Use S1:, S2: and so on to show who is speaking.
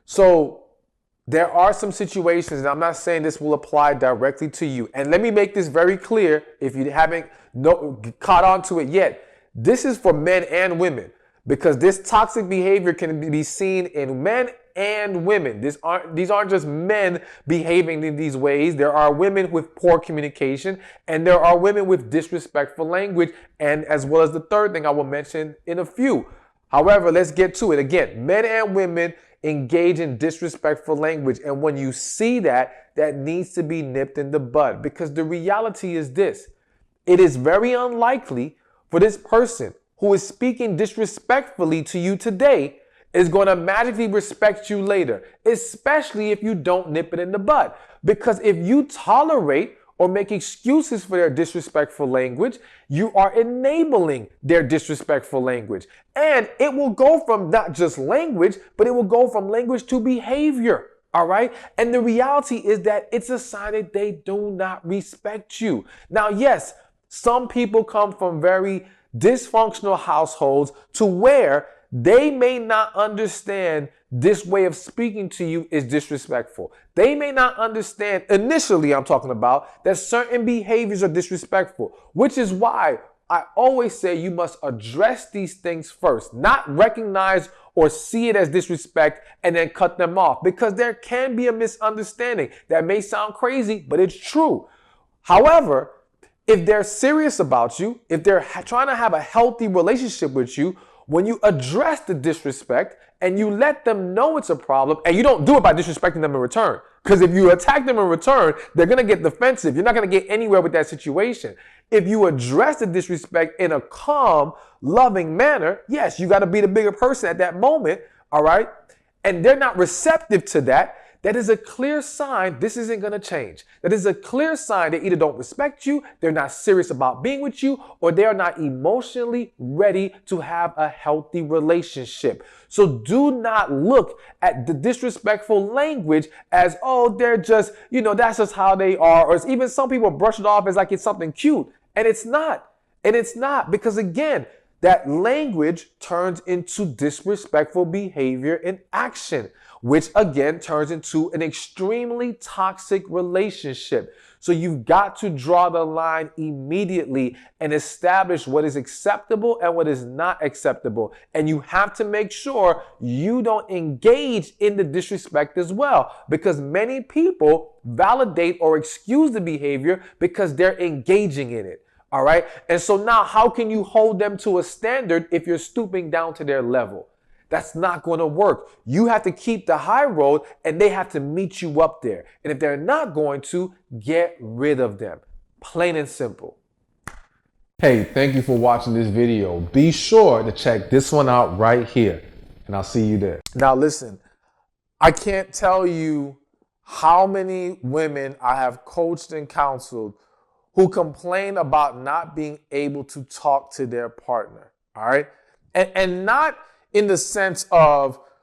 S1: So there are some situations, and I'm not saying this will apply directly to you. And let me make this very clear if you haven't caught on to it yet. This is for men and women, because this toxic behavior can be seen in men and women. These aren't just men behaving in these ways. There are women with poor communication, and there are women with disrespectful language, and as well as the third thing I will mention in a few. However, let's get to it. Again, men and women engage in disrespectful language. And when you see that, that needs to be nipped in the bud, because the reality is this. It is very unlikely for this person who is speaking disrespectfully to you today is going to magically respect you later, especially if you don't nip it in the bud. Because if you tolerate or make excuses for their disrespectful language, you are enabling their disrespectful language. And it will go from not just language, but it will go from language to behavior. All right. And the reality is that it's a sign that they do not respect you. Now, yes, some people come from very dysfunctional households to where they may not understand this way of speaking to you is disrespectful. They may not understand, initially I'm talking about, that certain behaviors are disrespectful, which is why I always say you must address these things first, not recognize or see it as disrespect and then cut them off, because there can be a misunderstanding. That may sound crazy, but it's true. However, if they're serious about you, if they're trying to have a healthy relationship with you, when you address the disrespect and you let them know it's a problem, and you don't do it by disrespecting them in return, because if you attack them in return, they're going to get defensive. You're not going to get anywhere with that situation. If you address the disrespect in a calm, loving manner, yes, you got to be the bigger person at that moment, all right? And they're not receptive to that. That is a clear sign this isn't going to change. That is a clear sign they either don't respect you, they're not serious about being with you, or they are not emotionally ready to have a healthy relationship. So do not look at the disrespectful language as, oh, they're just, that's just how they are. Or even some people brush it off as like it's something cute. And it's not. And it's not, because again, that language turns into disrespectful behavior and action, which again turns into an extremely toxic relationship. So you've got to draw the line immediately and establish what is acceptable and what is not acceptable. And you have to make sure you don't engage in the disrespect as well, because many people validate or excuse the behavior because they're engaging in it. All right. And so now how can you hold them to a standard if you're stooping down to their level? That's not going to work. You have to keep the high road and they have to meet you up there. And if they're not going to, get rid of them. Plain and simple. Hey, thank you for watching this video. Be sure to check this one out right here, and I'll see you there. Now listen, I can't tell you how many women I have coached and counseled who complain about not being able to talk to their partner, all right? And not in the sense of